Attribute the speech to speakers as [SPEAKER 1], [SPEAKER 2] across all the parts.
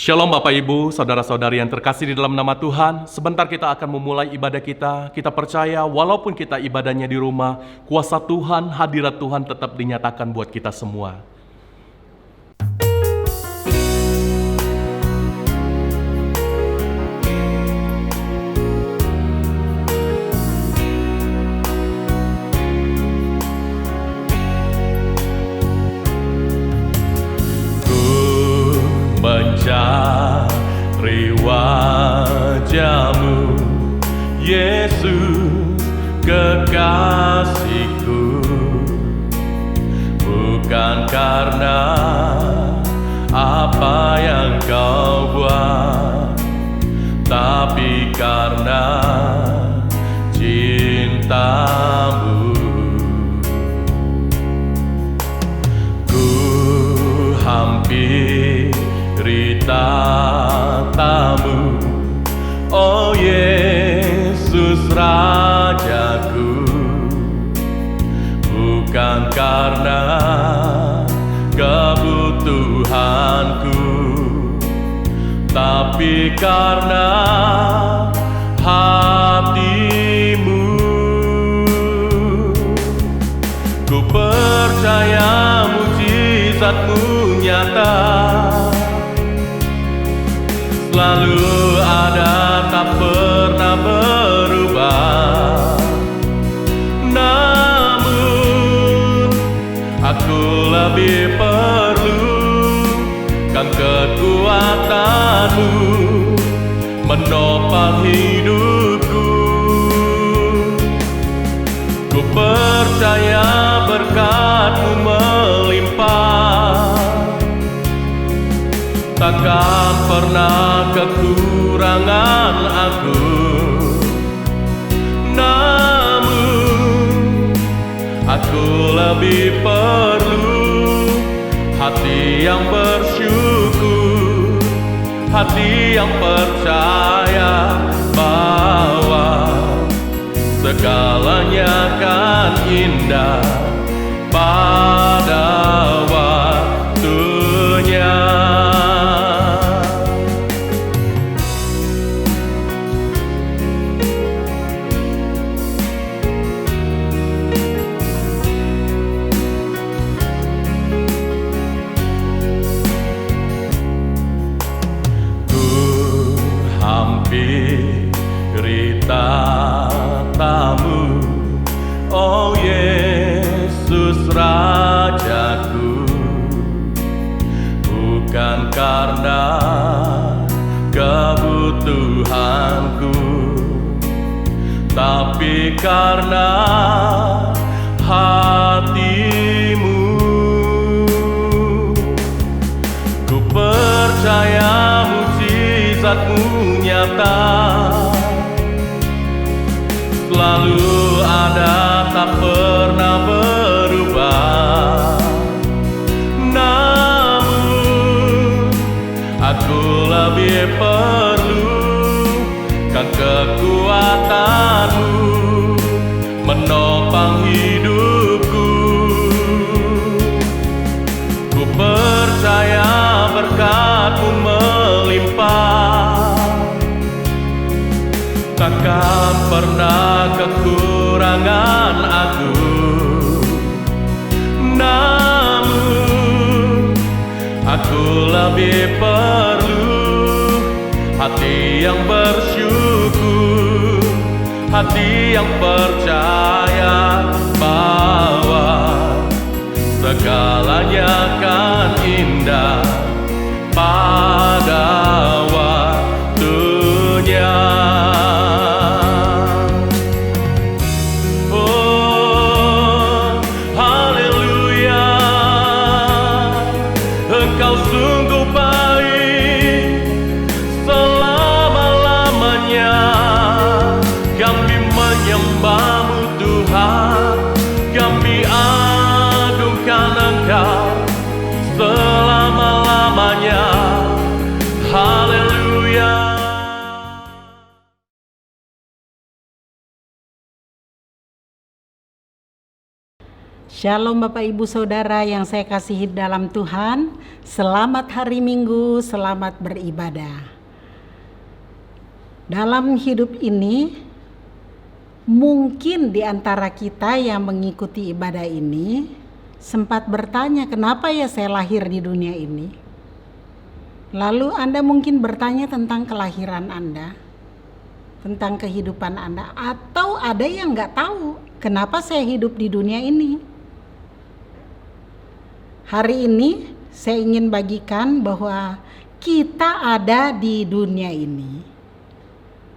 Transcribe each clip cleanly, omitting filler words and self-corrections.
[SPEAKER 1] Shalom Bapak Ibu, Saudara-saudari yang terkasih di dalam nama Tuhan. Sebentar kita akan memulai ibadah kita. Kita percaya walaupun kita ibadahnya di rumah, kuasa Tuhan, hadirat Tuhan tetap dinyatakan buat kita semua. Mencari wajah-Mu, Yesus kekasihku, bukan karena apa yang Kau buat, tapi karena cinta-Mu. Ku hampiri tatamu, oh Yesus Rajaku, bukan karena kebutuhanku, tapi karena hati-Mu. Ku percaya mujizat-Mu nyata, selalu ada, tak pernah berubah. Namun aku lebih perlukan kekuatan-Mu menopang hidupku. Ku percaya berkat-Mu melimpah, takkan pernah kekurangan aku. Namun aku lebih perlu hati yang bersyukur, hati yang percaya bahwa segalanya kan indah pada waktunya. Hampiri tatamu, oh Yesus Rajaku, bukan karena kebutuhanku, tapi karena hati-Mu. Ku percaya mujizat-Mu nyata, selalu ada, tak pernah berubah. Namun aku lebih perlukan kekuatan-Mu menopang hidupku. Ku percaya berkat-Mu melimpah, takkan pernah kekurangan aku. Namun aku lebih perlu hati yang bersyukur, hati yang percaya bahwa segalanya kan indah pada waktunya. Oh, haleluya, Engkau sungguh baik selama-lamanya. Kami menyembah-Mu Tuhan, kami agungkan Engkau selama-lamanya. Haleluya.
[SPEAKER 2] Shalom Bapak Ibu Saudara yang saya kasihi dalam Tuhan. Selamat hari Minggu, selamat beribadah. Dalam hidup ini, mungkin di antara kita yang mengikuti ibadah ini sempat bertanya, kenapa ya saya lahir di dunia ini? Lalu Anda mungkin bertanya tentang kelahiran Anda, tentang kehidupan Anda, atau ada yang nggak tahu kenapa saya hidup di dunia ini. Hari ini saya ingin bagikan bahwa kita ada di dunia ini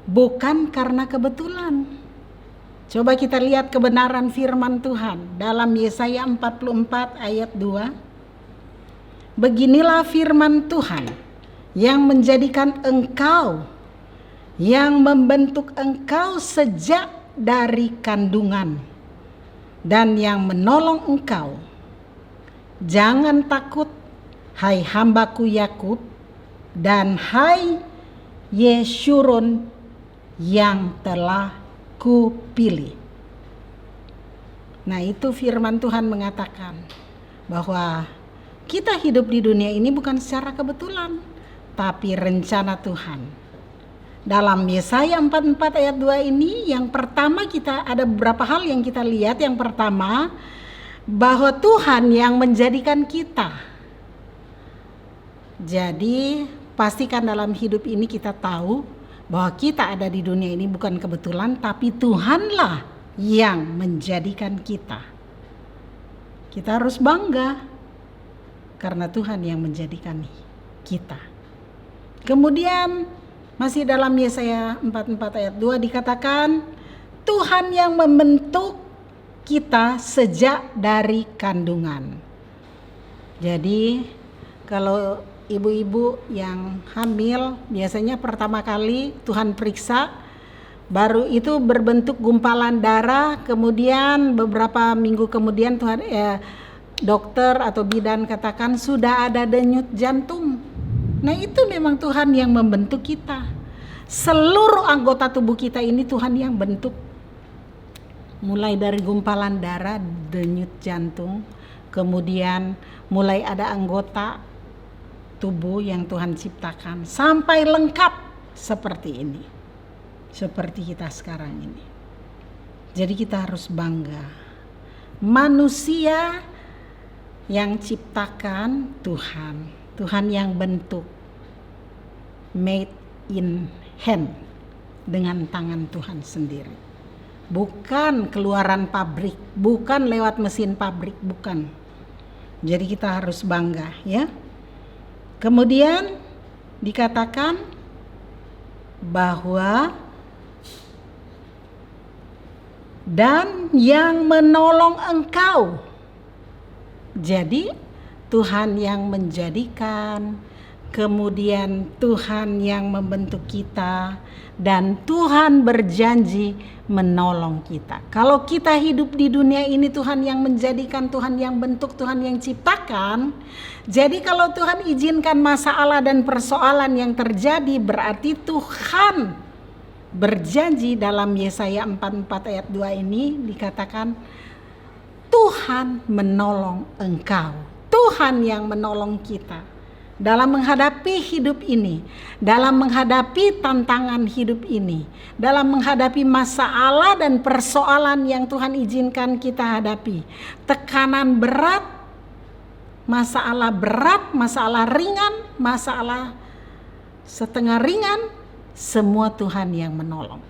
[SPEAKER 2] bukan karena kebetulan. Coba kita lihat kebenaran firman Tuhan dalam Yesaya 44 ayat 2. Beginilah firman Tuhan yang menjadikan engkau, yang membentuk engkau sejak dari kandungan, dan yang menolong engkau. Jangan takut, hai hambaku Yakub, dan hai Yeshurun yang telah kupilih. Nah, itu firman Tuhan mengatakan bahwa kita hidup di dunia ini bukan secara kebetulan, tapi rencana Tuhan. Dalam Yesaya 44 ayat 2 ini, yang pertama kita ada beberapa hal yang kita lihat. Yang pertama, bahwa Tuhan yang menjadikan kita. Jadi pastikan dalam hidup ini kita tahu bahwa kita ada di dunia ini bukan kebetulan, tapi Tuhanlah yang menjadikan kita. Kita harus bangga karena Tuhan yang menjadikan kita. Kemudian masih dalam Yesaya 44 ayat 2 dikatakan Tuhan yang membentuk kita sejak dari kandungan. Jadi kalau ibu-ibu yang hamil biasanya pertama kali Tuhan periksa, baru itu berbentuk gumpalan darah, kemudian beberapa minggu kemudian dokter atau bidan katakan sudah ada denyut jantung. Nah, itu memang Tuhan yang membentuk kita. Seluruh anggota tubuh kita ini Tuhan yang bentuk. Mulai dari gumpalan darah, denyut jantung, kemudian mulai ada anggota tubuh yang Tuhan ciptakan sampai lengkap seperti ini, seperti kita sekarang ini. Jadi kita harus bangga. Manusia yang ciptakan Tuhan, Tuhan yang bentuk, made in hand, dengan tangan Tuhan sendiri. Bukan keluaran pabrik, bukan lewat mesin pabrik, bukan. Jadi kita harus bangga, ya. Kemudian dikatakan bahwa dan yang menolong engkau. Jadi Tuhan yang menjadikan, kemudian Tuhan yang membentuk kita, dan Tuhan berjanji menolong kita. Kalau kita hidup di dunia ini, Tuhan yang menjadikan, Tuhan yang bentuk, Tuhan yang ciptakan. Jadi kalau Tuhan izinkan masalah dan persoalan yang terjadi, berarti Tuhan berjanji. Dalam Yesaya 44 ayat 2 ini dikatakan Tuhan menolong engkau. Tuhan yang menolong kita dalam menghadapi hidup ini, dalam menghadapi tantangan hidup ini, dalam menghadapi masalah dan persoalan yang Tuhan izinkan kita hadapi. Tekanan berat, masalah ringan, masalah setengah ringan, semua Tuhan yang menolong.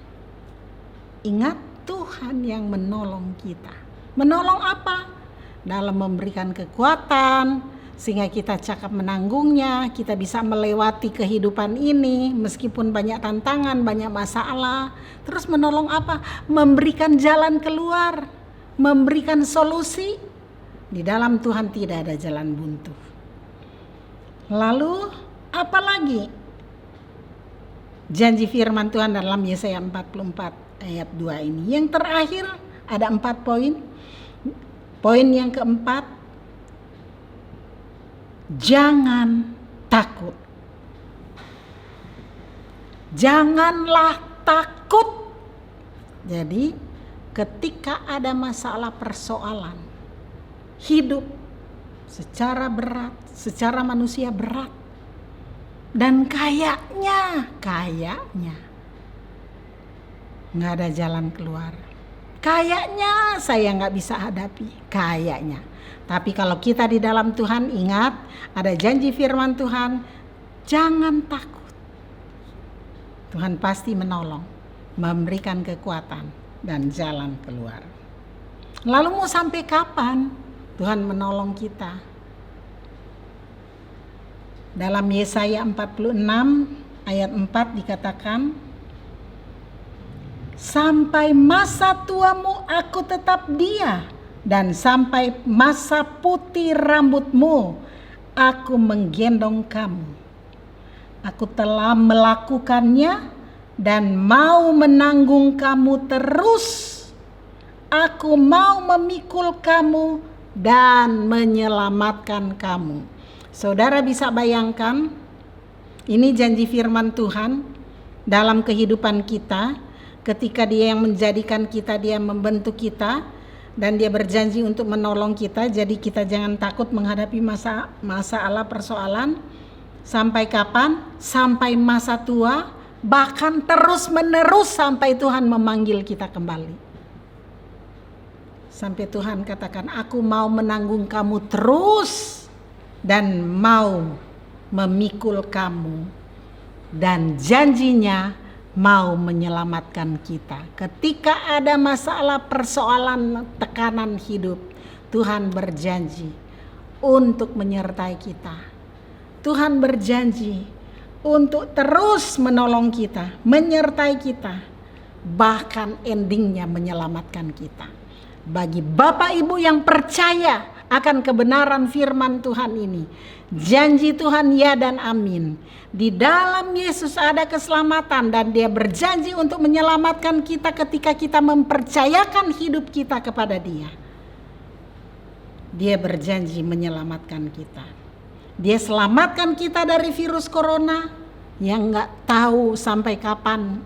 [SPEAKER 2] Ingat, Tuhan yang menolong kita. Menolong apa? Dalam memberikan kekuatan, sehingga kita cakap menanggungnya, kita bisa melewati kehidupan ini meskipun banyak tantangan, banyak masalah. Terus menolong apa? Memberikan jalan keluar, memberikan solusi. Di dalam Tuhan tidak ada jalan buntu. Lalu apa lagi? Janji firman Tuhan dalam Yesaya 44 ayat 2 ini. Yang terakhir ada 4 poin. Poin yang keempat, jangan takut. Janganlah takut. Jadi ketika ada masalah persoalan, hidup secara berat, secara manusia berat. Dan kayaknya nggak ada jalan keluar. Kayaknya saya nggak bisa hadapi, kayaknya. Tapi kalau kita di dalam Tuhan, ingat ada janji firman Tuhan, jangan takut. Tuhan pasti menolong, memberikan kekuatan dan jalan keluar. Lalu mau sampai kapan Tuhan menolong kita? Dalam Yesaya 46 ayat 4 dikatakan, sampai masa tuamu aku tetap dia, dan sampai masa putih rambutmu aku menggendong kamu. Aku telah melakukannya dan mau menanggung kamu terus. Aku mau memikul kamu dan menyelamatkan kamu. Saudara bisa bayangkan, ini janji firman Tuhan dalam kehidupan kita, ketika Dia yang menjadikan kita, Dia membentuk kita, dan Dia berjanji untuk menolong kita. Jadi kita jangan takut menghadapi masalah persoalan. Sampai kapan? Sampai masa tua, bahkan terus menerus sampai Tuhan memanggil kita kembali. Sampai Tuhan katakan, aku mau menanggung kamu terus dan mau memikul kamu, dan janjinya mau menyelamatkan kita. Ketika ada masalah, persoalan, tekanan hidup, Tuhan berjanji untuk menyertai kita. Tuhan berjanji untuk terus menolong kita, menyertai kita, bahkan endingnya menyelamatkan kita. Bagi Bapak Ibu yang percaya akan kebenaran firman Tuhan ini, janji Tuhan ya dan amin. Di dalam Yesus ada keselamatan, dan Dia berjanji untuk menyelamatkan kita ketika kita mempercayakan hidup kita kepada Dia. Dia berjanji menyelamatkan kita. Dia selamatkan kita dari virus corona yang gak tahu sampai kapan.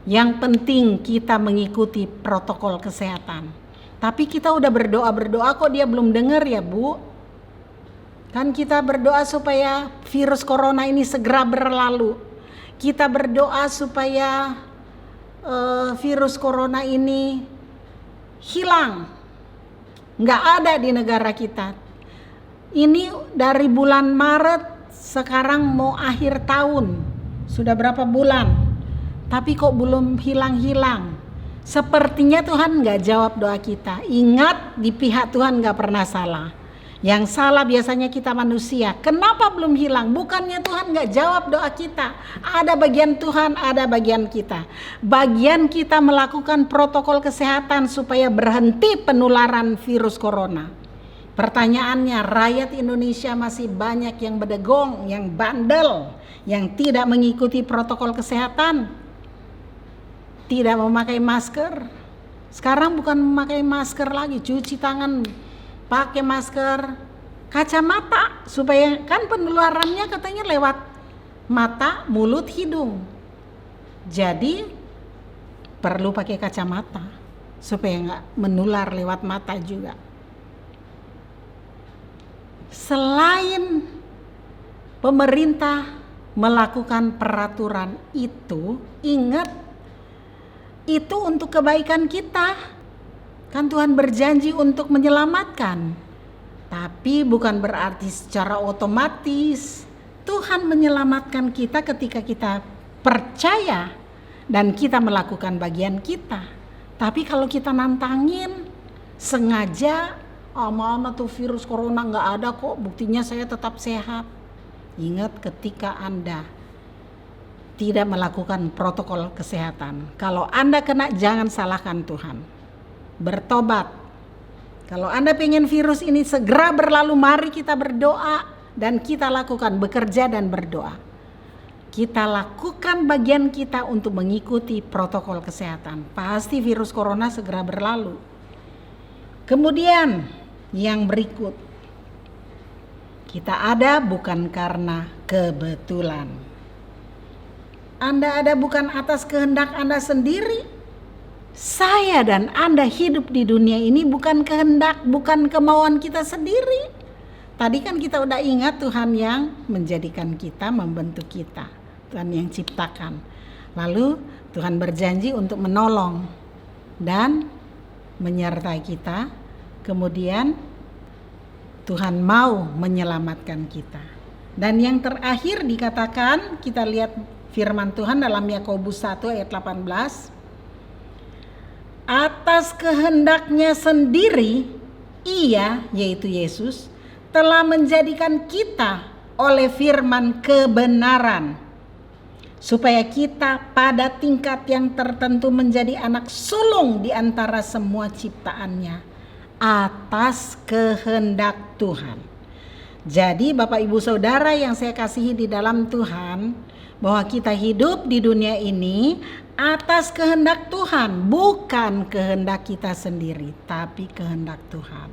[SPEAKER 2] Yang penting kita mengikuti protokol kesehatan. Tapi kita udah berdoa kok Dia belum dengar ya Bu. Kan kita berdoa supaya virus corona ini segera berlalu. Kita berdoa supaya virus corona ini hilang. Nggak ada di negara kita. Ini dari bulan Maret, sekarang mau akhir tahun. Sudah berapa bulan? Tapi kok belum hilang-hilang. Sepertinya Tuhan gak jawab doa kita. Ingat, di pihak Tuhan gak pernah salah. Yang salah biasanya kita manusia. Kenapa belum hilang? Bukannya Tuhan gak jawab doa kita. Ada bagian Tuhan, ada bagian kita. Bagian kita melakukan protokol kesehatan supaya berhenti penularan virus corona. Pertanyaannya, rakyat Indonesia masih banyak yang bedegong, yang bandel, yang tidak mengikuti protokol kesehatan. Tidak memakai masker. Sekarang bukan memakai masker lagi, cuci tangan, pakai masker, kacamata, supaya kan penularannya katanya lewat mata, mulut, hidung. Jadi perlu pakai kacamata supaya nggak menular lewat mata juga. Selain pemerintah melakukan peraturan itu, ingat, itu untuk kebaikan kita. Kan Tuhan berjanji untuk menyelamatkan. Tapi bukan berarti secara otomatis Tuhan menyelamatkan kita ketika kita percaya dan kita melakukan bagian kita. Tapi kalau kita nantangin sengaja, mana tuh virus corona gak ada kok, buktinya saya tetap sehat. Ingat, ketika Anda tidak melakukan protokol kesehatan, kalau Anda kena, jangan salahkan Tuhan. Bertobat. Kalau Anda pengen virus ini segera berlalu, mari kita berdoa dan kita lakukan, bekerja dan berdoa. Kita lakukan bagian kita untuk mengikuti protokol kesehatan. Pasti virus corona segera berlalu. Kemudian yang berikut, kita ada bukan karena kebetulan. Anda ada bukan atas kehendak Anda sendiri. saya dan Anda hidup di dunia ini bukan kehendak, bukan kemauan kita sendiri. Tadi kan kita udah ingat Tuhan yang menjadikan kita, membentuk kita. Tuhan yang ciptakan. Lalu Tuhan berjanji untuk menolong dan menyertai kita. Kemudian Tuhan mau menyelamatkan kita. Dan yang terakhir dikatakan, kita lihat firman Tuhan dalam Yakobus 1 ayat 18. Atas kehendaknya sendiri, Ia, yaitu Yesus, telah menjadikan kita oleh firman kebenaran, supaya kita pada tingkat yang tertentu menjadi anak sulung di antara semua ciptaannya, atas kehendak Tuhan. Jadi Bapak Ibu Saudara yang saya kasihi di dalam Tuhan, bahwa kita hidup di dunia ini atas kehendak Tuhan, bukan kehendak kita sendiri, tapi kehendak Tuhan.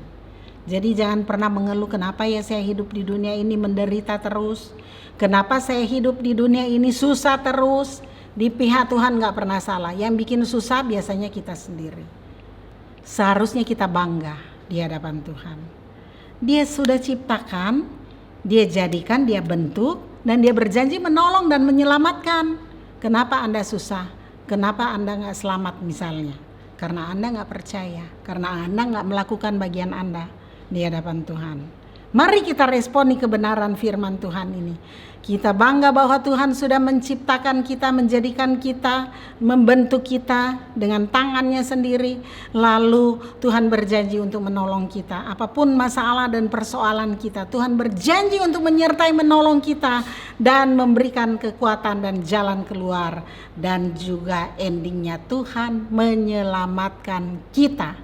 [SPEAKER 2] Jadi jangan pernah mengeluh, kenapa ya saya hidup di dunia ini menderita terus, kenapa saya hidup di dunia ini susah terus. Di pihak Tuhan gak pernah salah, yang bikin susah biasanya kita sendiri. Seharusnya kita bangga di hadapan Tuhan. Dia sudah ciptakan, Dia jadikan, Dia bentuk, dan Dia berjanji menolong dan menyelamatkan. Kenapa Anda susah? Kenapa Anda gak selamat misalnya? Karena Anda gak percaya, karena Anda gak melakukan bagian Anda di hadapan Tuhan. Mari kita responi kebenaran firman Tuhan ini. Kita bangga bahwa Tuhan sudah menciptakan kita, menjadikan kita, membentuk kita dengan tangannya sendiri. Lalu Tuhan berjanji untuk menolong kita. Apapun masalah dan persoalan kita, Tuhan berjanji untuk menyertai, menolong kita, dan memberikan kekuatan dan jalan keluar. Dan juga endingnya Tuhan menyelamatkan kita.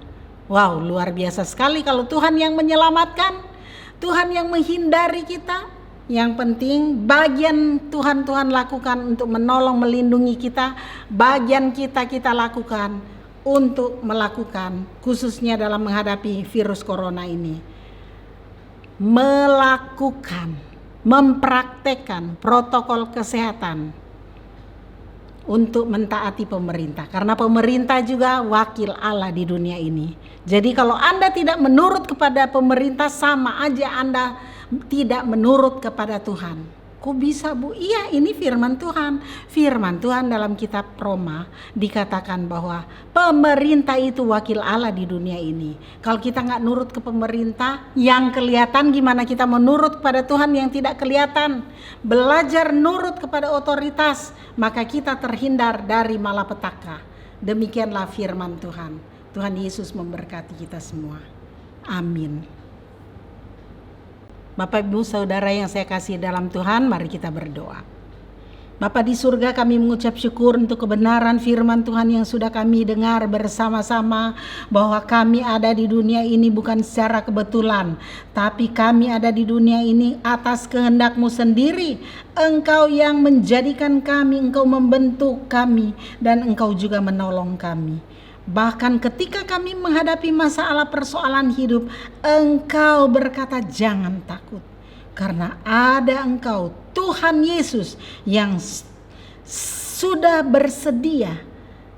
[SPEAKER 2] Wow, luar biasa sekali kalau Tuhan yang menyelamatkan, Tuhan yang menghindari kita. Yang penting bagian Tuhan lakukan untuk menolong, melindungi kita. Bagian kita lakukan untuk melakukan, khususnya dalam menghadapi virus corona ini, melakukan, mempraktekkan protokol kesehatan untuk mentaati pemerintah. Karena pemerintah juga wakil Allah di dunia ini. Jadi kalau Anda tidak menurut kepada pemerintah, sama aja Anda tidak menurut kepada Tuhan. Kok bisa, Bu? Iya, ini firman Tuhan. Firman Tuhan dalam kitab Roma dikatakan bahwa pemerintah itu wakil Allah di dunia ini. Kalau kita nggak nurut ke pemerintah yang kelihatan, gimana kita menurut kepada Tuhan yang tidak kelihatan? Belajar nurut kepada otoritas, maka kita terhindar dari malapetaka. Demikianlah firman Tuhan. Tuhan Yesus memberkati kita semua. Amin. Bapak Ibu Saudara yang saya kasih dalam Tuhan, mari kita berdoa. Bapa di surga, kami mengucap syukur untuk kebenaran firman Tuhan yang sudah kami dengar bersama-sama, bahwa kami ada di dunia ini bukan secara kebetulan, tapi kami ada di dunia ini atas kehendak-Mu sendiri. Engkau yang menjadikan kami, Engkau membentuk kami, dan Engkau juga menolong kami. Bahkan ketika kami menghadapi masalah persoalan hidup, Engkau berkata jangan takut. Karena ada Engkau, Tuhan Yesus, yang sudah bersedia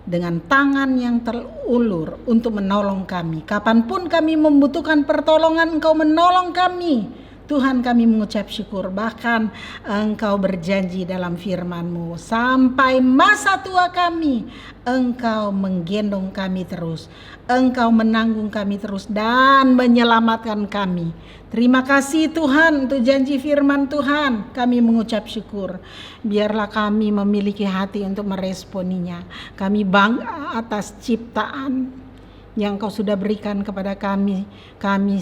[SPEAKER 2] dengan tangan yang terulur untuk menolong kami. Kapanpun kami membutuhkan pertolongan, Engkau menolong kami. Tuhan, kami mengucap syukur. Bahkan Engkau berjanji dalam firman-Mu, sampai masa tua kami, Engkau menggendong kami terus. Engkau menanggung kami terus dan menyelamatkan kami. Terima kasih Tuhan untuk janji firman Tuhan. Kami mengucap syukur. Biarlah kami memiliki hati untuk meresponinya. Kami bangga atas ciptaan yang Engkau sudah berikan kepada kami. Kami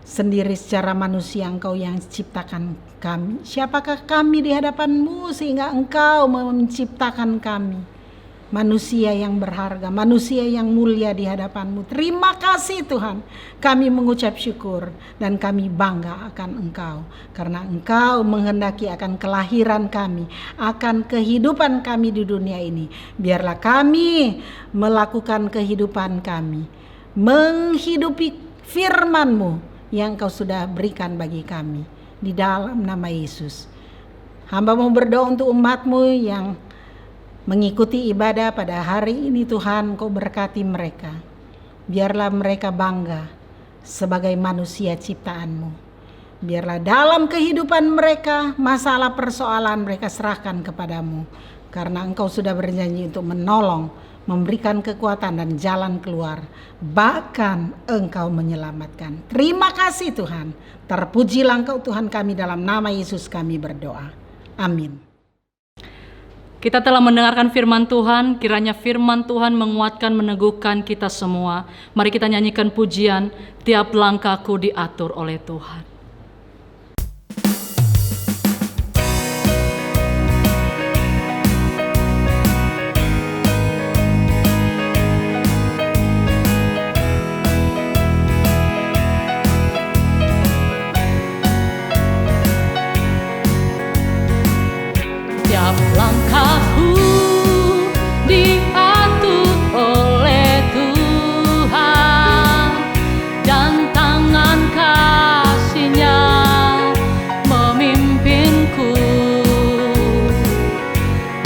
[SPEAKER 2] sendiri secara manusia, Engkau yang ciptakan kami. Siapakah kami di hadapan-Mu sehingga Engkau menciptakan kami? Manusia yang berharga, manusia yang mulia di hadapan-Mu. Terima kasih Tuhan. Kami mengucap syukur dan kami bangga akan Engkau. Karena Engkau menghendaki akan kelahiran kami, akan kehidupan kami di dunia ini. Biarlah kami melakukan kehidupan kami, menghidupi firman-Mu yang Engkau sudah berikan bagi kami. Di dalam nama Yesus, hamba mau berdoa untuk umat-Mu yang mengikuti ibadah pada hari ini Tuhan, Kau berkati mereka. Biarlah mereka bangga sebagai manusia ciptaan-Mu. Biarlah dalam kehidupan mereka, masalah persoalan mereka serahkan kepadamu. Karena Engkau sudah berjanji untuk menolong, memberikan kekuatan dan jalan keluar. Bahkan Engkau menyelamatkan. Terima kasih Tuhan. Terpujilah Engkau Tuhan kami, dalam nama Yesus kami berdoa. Amin.
[SPEAKER 3] Kita telah mendengarkan firman Tuhan, kiranya firman Tuhan menguatkan, meneguhkan kita semua. Mari kita nyanyikan pujian, tiap langkahku diatur oleh Tuhan. Tiap langkahku diatur oleh Tuhan, dan tangan kasih-Nya memimpinku.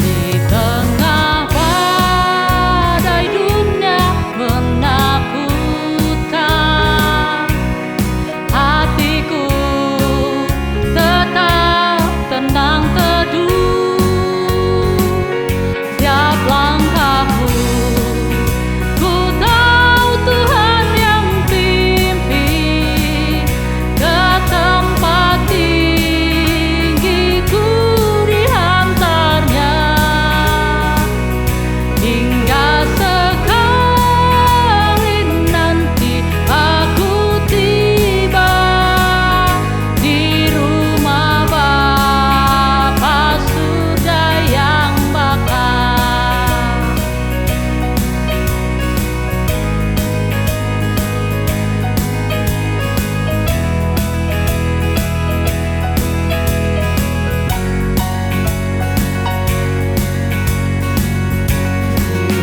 [SPEAKER 3] Di tengah badai dunia menakutkan, hatiku tetap tenang teduh. Tiap langkahku, ku tahu Tuhan yang pimpin ke tempat tinggi, ku dihantarnya hingga sekali nanti aku tiba di rumah Bapa surga yang bakal.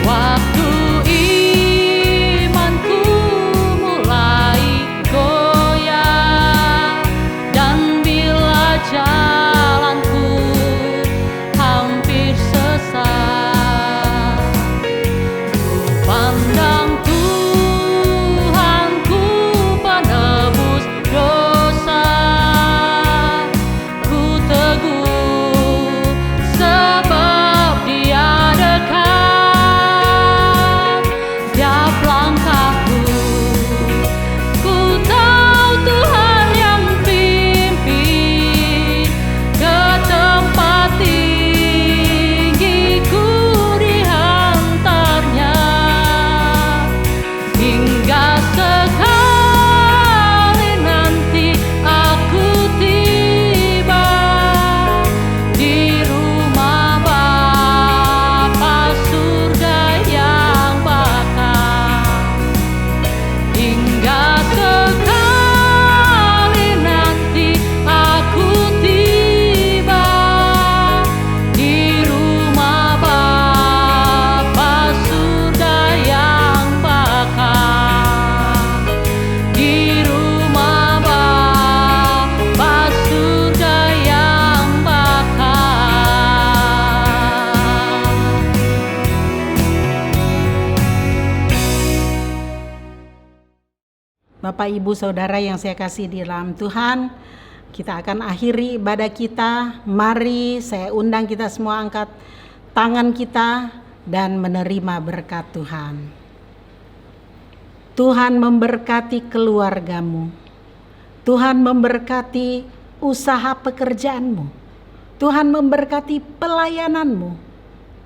[SPEAKER 3] Waktu imanku mulai goyah, dan bila jalanku hampir sesat, ku pandang Tuhanku penebus dosa. Ku teguh sebab Dia dekat. Tiap langkahku, ku tahu Tuhan yang pimpin ke tempat tinggi, ku dihantarnya hingga sekali nanti aku tiba di rumah Bapa surga yang bakal. Hingga sekali nanti aku tiba di rumah Bapa surga yang bakal. Di rumah Bapa surga yang bakal.
[SPEAKER 2] Bapak, Ibu, Saudara yang saya kasih di dalam Tuhan, kita akan akhiri ibadah kita. Mari saya undang kita semua angkat tangan kita dan menerima berkat Tuhan. Tuhan memberkati keluargamu. Tuhan memberkati usaha pekerjaanmu. Tuhan memberkati pelayananmu.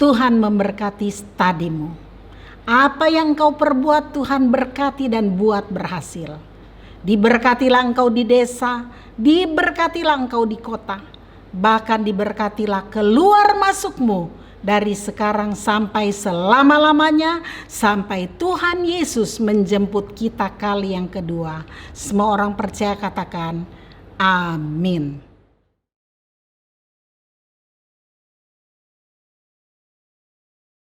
[SPEAKER 2] Tuhan memberkati studimu. Apa yang kau perbuat Tuhan berkati dan buat berhasil. Diberkatilah engkau di desa, diberkatilah engkau di kota, bahkan diberkatilah keluar masukmu dari sekarang sampai selama-lamanya, sampai Tuhan Yesus menjemput kita kali yang kedua. Semua orang percaya katakan amin.